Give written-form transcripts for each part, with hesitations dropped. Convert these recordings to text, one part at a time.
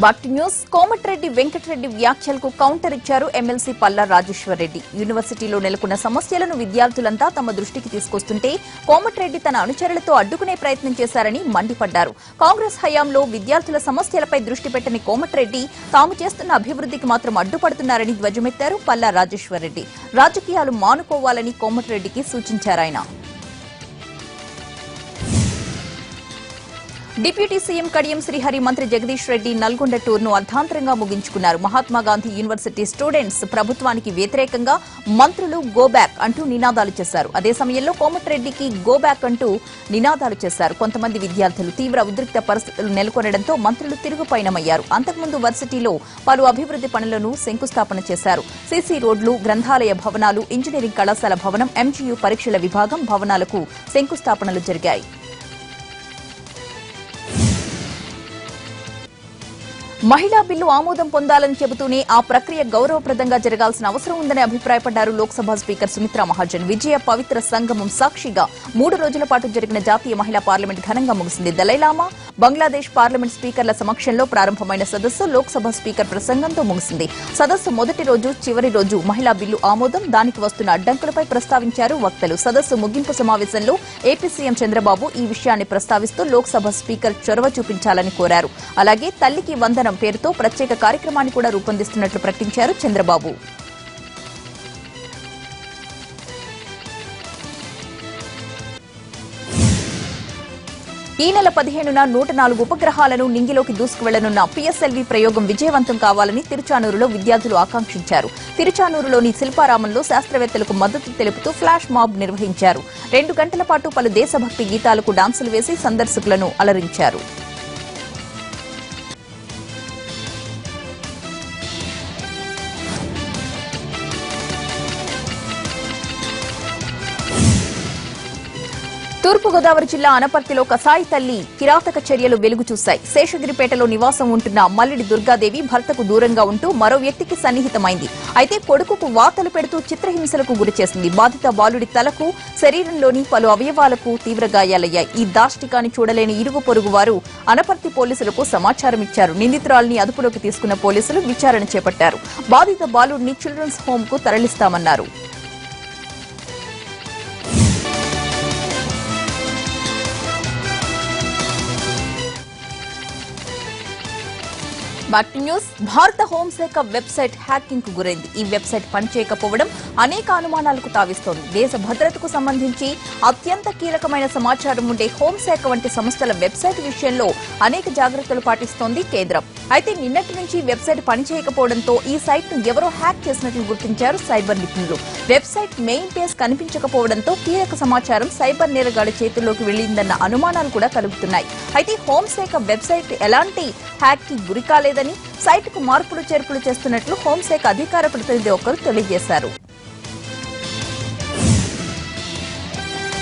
బాక్టి news Komatireddy Venkatareddy వ్యాఖ్యలకు counter ఇచ్చారు MLC Palla Rajeshwar Reddy. యూనివర్సిటీలో నెలకొన్న సమస్యలను విద్యార్థులంతా తమ దృష్టికి తీసుకొస్తుంటే కోమటిరెడ్డి తన అనుచరులతో అడ్డుకునే ప్రయత్నం చేశారని మండిపడ్డారు. కాంగ్రెస్ హయాంలో విద్యార్థుల సమస్యలపై దృష్టి పెట్టని కోమటిరెడ్డి తాము చేస్తున్న అభివృద్ధికి మాత్రం అడ్డుపడుతున్నారని ధ్వజమెత్తారు పల్లా రాజేశ్వర్ రెడ్డి. రాజకీయాలు మానుకోవాలని కోమటిరెడ్డికి సూచించారాయన. డిప్యూటీ సీఎం కడియం శ్రీహరి మంత్రి జగదీష్ రెడ్డి నల్గొండ టూర్ను అర్ధాంతరంగా ముగించుకున్నారు. మహాత్మాగాంధీ యూనివర్సిటీ స్టూడెంట్స్ ప్రభుత్వానికి వ్యతిరేకంగా మంత్రులు గో బ్యాక్ అంటూ నినాదాలు చేశారు. అదే సమయంలో కోమటిరెడ్డికి గో బ్యాక్ అంటూ నినాదాలు చేశారు. కొంతమంది విద్యార్థులు తీవ్ర ఉద్రిక్త పరిస్థితులు నెలకొనడంతో మంత్రులు తిరుగుపయనమయ్యారు. అంతకుముందు వర్సిటీలో పలు అభివృద్ది పనులను శంకుస్థాపన చేశారు. సీసీ రోడ్లు, గ్రంథాలయ భవనాలు, ఇంజనీరింగ్ కళాశాల భవనం, ఎంజీయూ పరీక్షల విభాగం భవనాలకు శంకుస్థాపనలు జరిగాయి. మహిళా బిల్లు ఆమోదం పొందాలని చెబుతూనే ఆ ప్రక్రియ గౌరవప్రదంగా జరగాల్సిన అవసరం ఉందని అభిప్రాయపడ్డారు లోక్సభ స్పీకర్ సుమిత్రా మహాజన్. విజయ పవిత్ర సంగమం సాక్షిగా 3 రోజుల పాటు జరిగిన జాతీయ మహిళా పార్లమెంట్ ఘనంగా ముగిసింది. దలైలామా, బంగ్లాదేశ్ పార్లమెంట్ స్పీకర్ల సమక్షంలో ప్రారంభమైన సదస్సు లోక్సభ స్పీకర్ ప్రసంగంతో ముగిసింది. సదస్సు మొదటి రోజు, చివరి రోజు మహిళా బిల్లు ఆమోదం, దానికి వస్తున్న అడ్డంకులపై ప్రస్తావించారు వక్తలు. సదస్సు ముగింపు సమావేశంలో ఏపీ సీఎం చంద్రబాబు ఈ విషయాన్ని ప్రస్తావిస్తూ లోక్సభ స్పీకర్ చొరవ చూపించాలని కోరారు. అలాగే తల్లికి వందనం పేరుతో ప్రత్యేక కార్యక్రమాన్ని కూడా రూపొందిస్తున్నట్లు ప్రకటించారు చంద్రబాబు. ఈ నెల 15న 104 ఉపగ్రహాలను నింగిలోకి దూసుకువెళ్లనున్న పిఎస్ఎల్వీ ప్రయోగం విజయవంతం కావాలని తిరుచానూరులో విద్యార్థులు ఆకాంక్షించారు. తిరుచానూరులోని శిల్పారామంలో శాస్త్రవేత్తలకు మద్దతు తెలుపుతూ ఫ్లాష్ మాబ్ నిర్వహించారు. 2 గంటల పాటు పలు దేశభక్తి గీతాలకు డాన్సులు వేసి సందర్శకులను అలరించారు. తూర్పుగోదావరి జిల్లా అనపర్తిలో కసాయి తల్లి కిరాతక చర్యలు వెలుగు చూశాయి. శేషగిరిపేటలో నివాసం ఉంటున్న మల్లిడి దుర్గాదేవి భర్తకు దూరంగా ఉంటూ మరో వ్యక్తికి సన్నిహితమైంది. అయితే కొడుకుకు వాతలు పెడుతూ చిత్రహింసలకు గురిచేసింది. బాధిత బాలుడి తలకు, శరీరంలోని పలు అవయవాలకు తీవ్ర గాయాలయ్యాయి. ఈ దాష్టికాన్ని చూడలేని ఇరుగు పొరుగు వారు అనపర్తి పోలీసులకు సమాచారం ఇచ్చారు. నిందితురాలిని అదుపులోకి తీసుకున్న పోలీసులు విచారణ చేపట్టారు. బాధిత బాలుడిని చిల్డ్రన్స్ హోమ్ కు తరలిస్తామన్నారు. బాక్టి న్యూస్ భారత హోంశాఖ వెబ్సైట్ హ్యాకింగ్ కు గురైంది. ఈ వెబ్సైట్ పనిచేయకపోవడం అనేక అనుమానాలకు తావిస్తోంది. దేశ భద్రతకు సంబంధించి అత్యంత కీలకమైన సమాచారం ఉండే హోంశాఖ వంటి సంస్థల వెబ్సైట్ విషయంలో అనేక జాగ్రత్తలు పాటిస్తోంది కేంద్రం. అయితే నిన్నటి నుంచి వెబ్సైట్ పనిచేయకపోవడంతో ఈ సైట్ ను ఎవరో హ్యాక్ చేసినట్లు గుర్తించారు సైబర్ నిపుణులు. వెబ్సైట్ మెయిన్ పేజ్ కనిపించకపోవడంతో కీలక సమాచారం సైబర్ నేరగాళ్ల చేతుల్లోకి వెళ్లిందన్న అనుమానాలు కూడా కలుగుతున్నాయి. అయితే హోంశాఖ వెబ్సైట్ ఎలాంటి హ్యాక్ కి గురి కాలేదని, సైట్ కు మార్పులు చేర్పులు చేస్తున్నట్లు హోంశాఖ అధికార ప్రతినిధి ఒకరు తెలియజేశారు.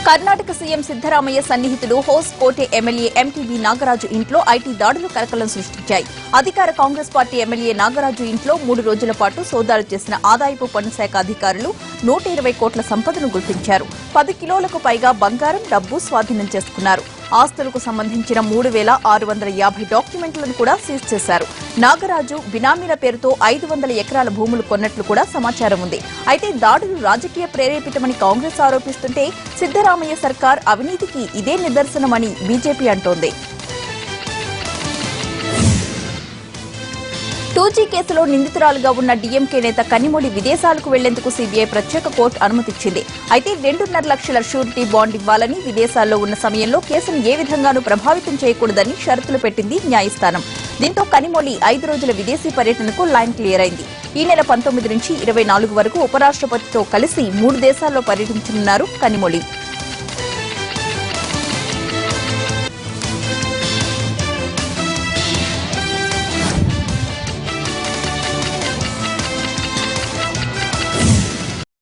కర్ణాటక సీఎం సిద్దరామయ్య సన్నిహితుడు హోస్కోటే ఎమ్మెల్యే ఎంటీబీ నాగరాజు ఇంట్లో ఐటీ దాడులు కలకలం సృష్టించాయి. అధికార కాంగ్రెస్ పార్టీ ఎమ్మెల్యే నాగరాజు ఇంట్లో 3 రోజుల పాటు సోదాలు చేసిన ఆదాయపు పన్ను శాఖ అధికారులు 120 కోట్ల సంపదను గుర్తించారు. 10 కిలోలకు పైగా బంగారం, డబ్బు స్వాధీనం చేసుకున్నారు. ఆస్తులకు సంబంధించిన 3,650 డాక్యుమెంట్లను కూడా సీజ్ చేశారు. నాగరాజు బినామీల పేరుతో 500 ఎకరాల భూములు కొన్నట్లు కూడా సమాచారం ఉంది. అయితే దాడులు రాజకీయ ప్రేరేపితమని కాంగ్రెస్ ఆరోపిస్తుంటే సిద్దరామయ్య సర్కార్ అవినీతికి ఇదే నిదర్శనమని బీజేపీ అంటోంది. 2G కేసులో నిందితురాలుగా ఉన్న డీఎంకే నేత కన్నిమొళి విదేశాలకు వెళ్లేందుకు సీబీఐ ప్రత్యేక కోర్టు అనుమతిచ్చింది. అయితే 2.5 లక్షల షూరిటీ బాండ్ ఇవ్వాలని, విదేశాల్లో ఉన్న సమయంలో కేసును ఏ విధంగానూ ప్రభావితం చేయకూడదని షరతులు పెట్టింది న్యాయస్థానం. దీంతో కన్నిమొళి 5 రోజుల విదేశీ పర్యటనకు లైన్ క్లియర్ అయింది. ఈ నెల 19 నుంచి 24 వరకు ఉపరాష్ట్రపతితో కలిసి 3 దేశాల్లో పర్యటించనున్నారు కన్నిమొళి.